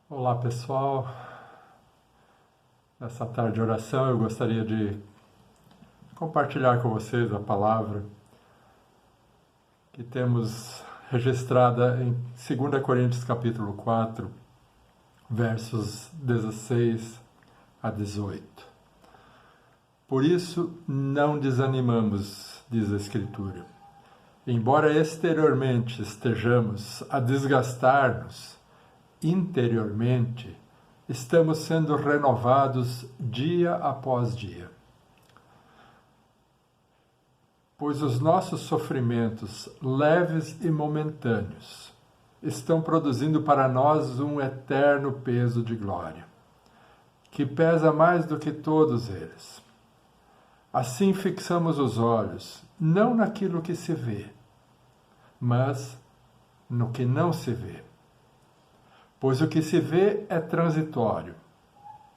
Olá pessoal, nessa tarde de oração eu gostaria de compartilhar com vocês a palavra que temos registrada em 2 Coríntios capítulo 4, versos 16 a 18. Por isso não desanimamos, diz a Escritura. Embora exteriormente estejamos a desgastar-nos, interiormente, estamos sendo renovados dia após dia. Pois os nossos sofrimentos, leves e momentâneos, estão produzindo para nós um eterno peso de glória, que pesa mais do que todos eles. Assim fixamos os olhos, não naquilo que se vê, mas no que não se vê. Pois o que se vê é transitório,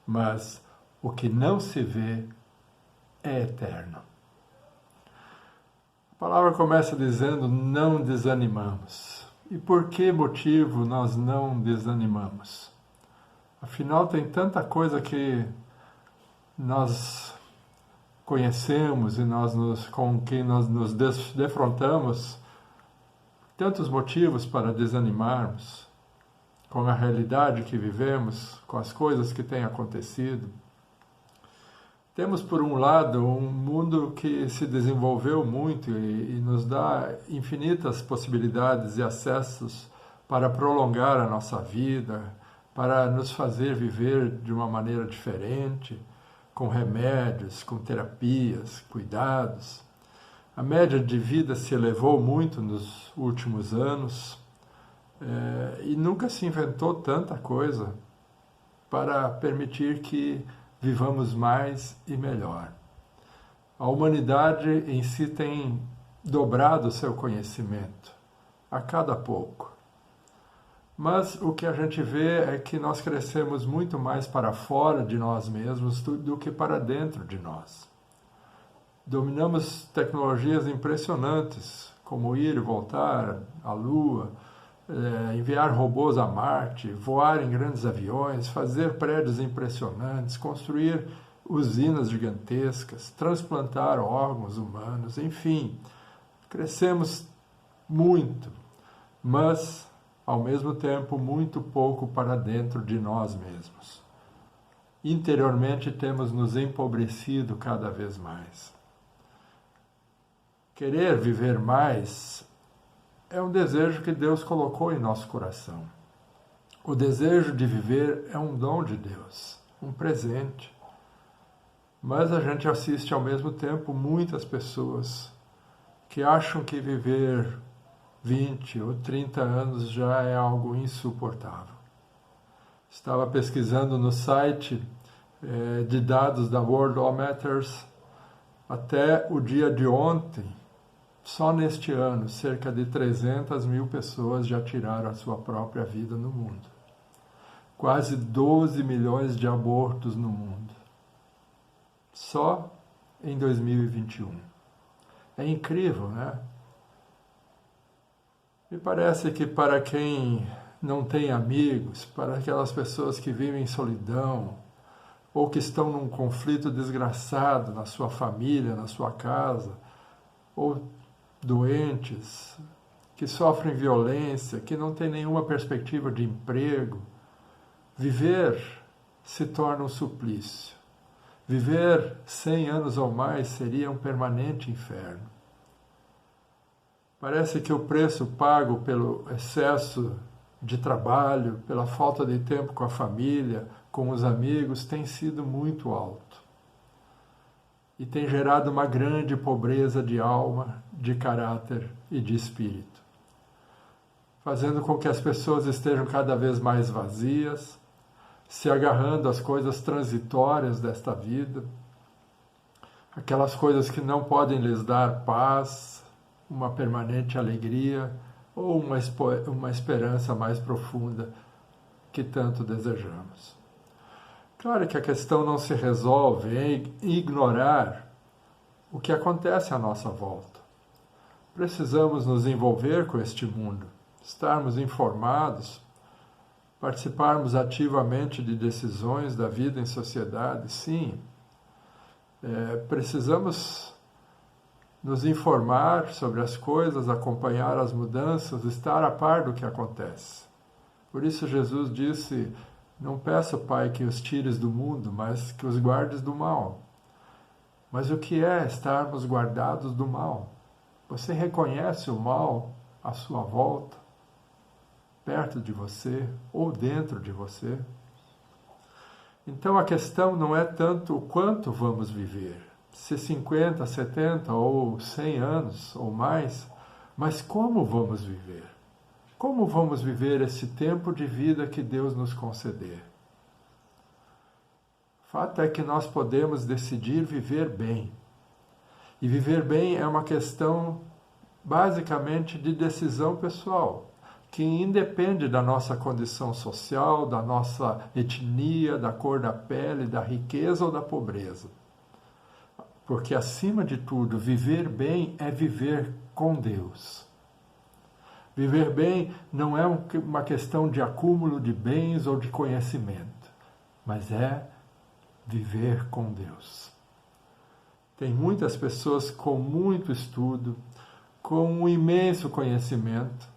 mas o que não se vê é eterno. A palavra começa dizendo: não desanimamos. E por que motivo nós não desanimamos? Afinal, tem tanta coisa que nós conhecemos e com quem nós nos defrontamos, tantos motivos para desanimarmos, com a realidade que vivemos, com as coisas que têm acontecido. Temos, por um lado, um mundo que se desenvolveu muito e nos dá infinitas possibilidades e acessos para prolongar a nossa vida, para nos fazer viver de uma maneira diferente, com remédios, com terapias, cuidados. A média de vida se elevou muito nos últimos anos, e nunca se inventou tanta coisa para permitir que vivamos mais e melhor. A humanidade em si tem dobrado o seu conhecimento a cada pouco. Mas o que a gente vê é que nós crescemos muito mais para fora de nós mesmos do que para dentro de nós. Dominamos tecnologias impressionantes, como ir e voltar à Lua, enviar robôs a Marte, voar em grandes aviões, fazer prédios impressionantes, construir usinas gigantescas, transplantar órgãos humanos, enfim, crescemos muito, mas, ao mesmo tempo, muito pouco para dentro de nós mesmos. Interiormente temos nos empobrecido cada vez mais. Querer viver mais é um desejo que Deus colocou em nosso coração. O desejo de viver é um dom de Deus, um presente. Mas a gente assiste ao mesmo tempo muitas pessoas que acham que viver 20 ou 30 anos já é algo insuportável. Estava pesquisando no site de dados da Worldometers até o dia de ontem. Só neste ano, cerca de 300 mil pessoas já tiraram a sua própria vida no mundo. Quase 12 milhões de abortos no mundo. Só em 2021. É incrível, né? Me parece que para quem não tem amigos, para aquelas pessoas que vivem em solidão, ou que estão num conflito desgraçado na sua família, na sua casa, ou doentes, que sofrem violência, que não têm nenhuma perspectiva de emprego, viver se torna um suplício. Viver 100 anos ou mais seria um permanente inferno. Parece que o preço pago pelo excesso de trabalho, pela falta de tempo com a família, com os amigos, tem sido muito alto. E tem gerado uma grande pobreza de alma, de caráter e de espírito, fazendo com que as pessoas estejam cada vez mais vazias, se agarrando às coisas transitórias desta vida, aquelas coisas que não podem lhes dar paz, uma permanente alegria ou uma esperança mais profunda que tanto desejamos. Claro que a questão não se resolve em ignorar o que acontece à nossa volta. Precisamos nos envolver com este mundo, estarmos informados participarmos ativamente de decisões da vida em sociedade, sim. Precisamos nos informar sobre as coisas, acompanhar as mudanças, estar a par do que acontece. Por isso Jesus disse, não peço, Pai, que os tires do mundo, mas que os guardes do mal. Mas o que é estarmos guardados do mal? Você reconhece o mal à sua volta, perto de você ou dentro de você? Então a questão não é tanto o quanto vamos viver, se 50, 70 ou 100 anos ou mais, mas como vamos viver? Como vamos viver esse tempo de vida que Deus nos conceder? O fato é que nós podemos decidir viver bem. E viver bem é uma questão basicamente de decisão pessoal, que independe da nossa condição social, da nossa etnia, da cor da pele, da riqueza ou da pobreza. Porque, acima de tudo, viver bem é viver com Deus. Viver bem não é uma questão de acúmulo de bens ou de conhecimento, mas é viver com Deus. Tem muitas pessoas com muito estudo, com um imenso conhecimento,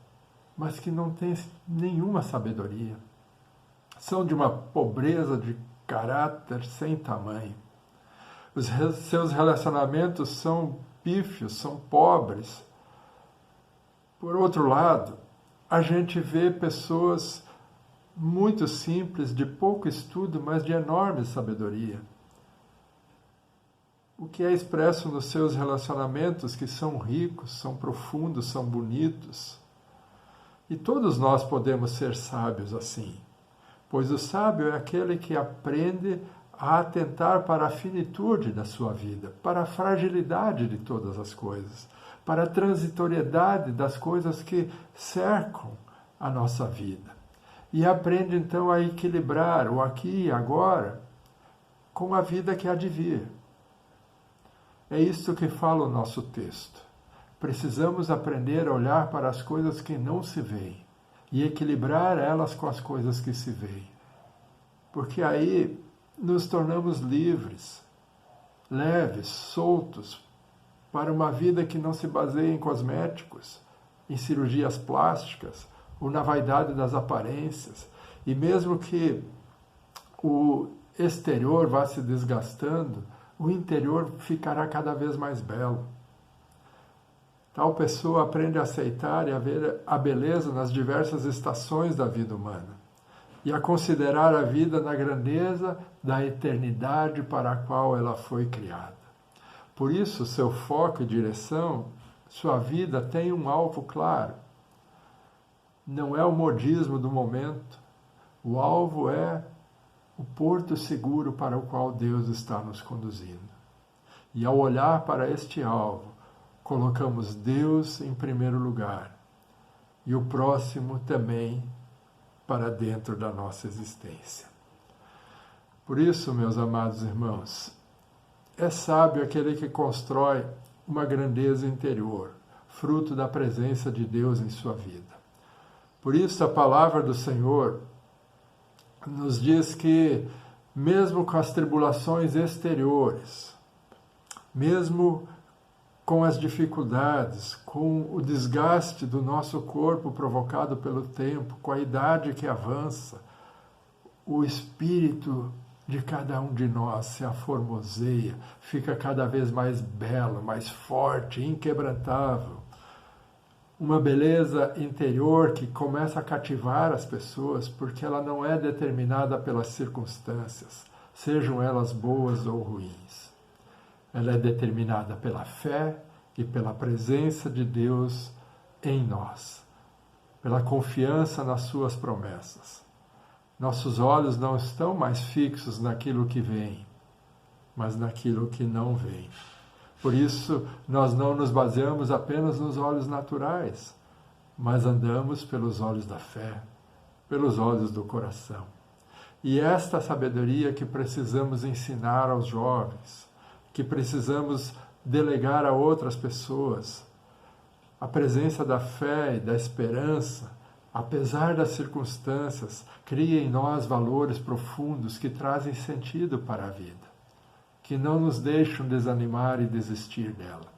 mas que não têm nenhuma sabedoria. São de uma pobreza de caráter sem tamanho. Os seus relacionamentos são pífios, são pobres. Por outro lado, a gente vê pessoas muito simples, de pouco estudo, mas de enorme sabedoria. O que é expresso nos seus relacionamentos, que são ricos, são profundos, são bonitos. E todos nós podemos ser sábios assim, pois o sábio é aquele que aprende a atentar para a finitude da sua vida, para a fragilidade de todas as coisas, para a transitoriedade das coisas que cercam a nossa vida. E aprende então a equilibrar o aqui e agora com a vida que há de vir. É isto que fala o nosso texto. Precisamos aprender a olhar para as coisas que não se veem e equilibrar elas com as coisas que se veem. Porque aí nos tornamos livres, leves, soltos, para uma vida que não se baseia em cosméticos, em cirurgias plásticas ou na vaidade das aparências. E mesmo que o exterior vá se desgastando, o interior ficará cada vez mais belo. Tal pessoa aprende a aceitar e a ver a beleza nas diversas estações da vida humana e a considerar a vida na grandeza da eternidade para a qual ela foi criada. Por isso, seu foco e direção, sua vida tem um alvo claro. Não é o modismo do momento. O alvo é o porto seguro para o qual Deus está nos conduzindo. E ao olhar para este alvo, colocamos Deus em primeiro lugar e o próximo também para dentro da nossa existência. Por isso, meus amados irmãos, é sábio aquele que constrói uma grandeza interior, fruto da presença de Deus em sua vida. Por isso, a palavra do Senhor nos diz que, mesmo com as tribulações exteriores, mesmo com as dificuldades, com o desgaste do nosso corpo provocado pelo tempo, com a idade que avança, o espírito de cada um de nós se aformoseia, fica cada vez mais belo, mais forte, inquebrantável. Uma beleza interior que começa a cativar as pessoas, porque ela não é determinada pelas circunstâncias, sejam elas boas ou ruins. Ela é determinada pela fé e pela presença de Deus em nós, pela confiança nas suas promessas. Nossos olhos não estão mais fixos naquilo que vem, mas naquilo que não vem. Por isso, nós não nos baseamos apenas nos olhos naturais, mas andamos pelos olhos da fé, pelos olhos do coração. E esta sabedoria que precisamos ensinar aos jovens, que precisamos delegar a outras pessoas, a presença da fé e da esperança apesar das circunstâncias, cria em nós valores profundos que trazem sentido para a vida, que não nos deixam desanimar e desistir dela.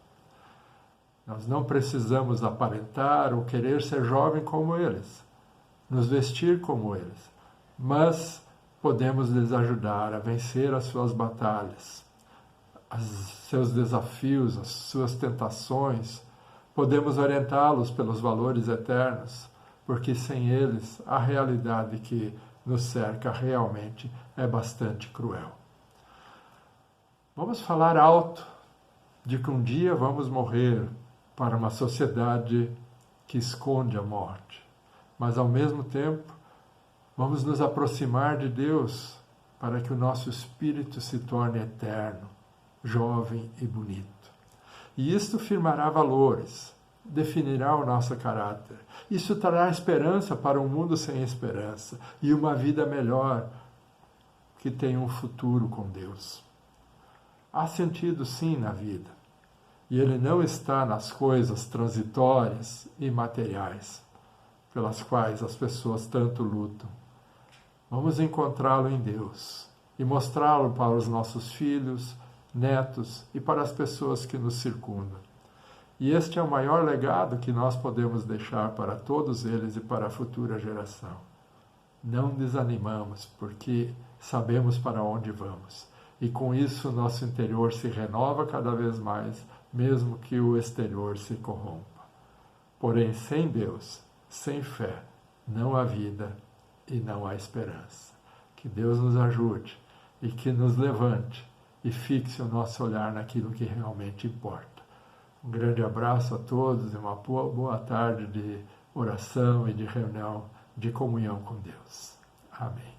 Nós não precisamos aparentar ou querer ser jovem como eles, nos vestir como eles, mas podemos lhes ajudar a vencer as suas batalhas, os seus desafios, as suas tentações. Podemos orientá-los pelos valores eternos, porque sem eles a realidade que nos cerca realmente é bastante cruel. Vamos falar alto de que um dia vamos morrer para uma sociedade que esconde a morte, mas ao mesmo tempo vamos nos aproximar de Deus para que o nosso espírito se torne eterno, jovem e bonito. E isto firmará valores, definirá o nosso caráter. Isso trará esperança para um mundo sem esperança e uma vida melhor que tenha um futuro com Deus. Há sentido sim na vida, e ele não está nas coisas transitórias e materiais pelas quais as pessoas tanto lutam. Vamos encontrá-lo em Deus e mostrá-lo para os nossos filhos, netos e para as pessoas que nos circundam. E este é o maior legado que nós podemos deixar para todos eles e para a futura geração. Não desanimamos, porque sabemos para onde vamos. E com isso nosso interior se renova cada vez mais, mesmo que o exterior se corrompa. Porém, sem Deus, sem fé, não há vida e não há esperança. Que Deus nos ajude e que nos levante e fixe o nosso olhar naquilo que realmente importa. Um grande abraço a todos e uma boa tarde de oração e de reunião, de comunhão com Deus. Amém.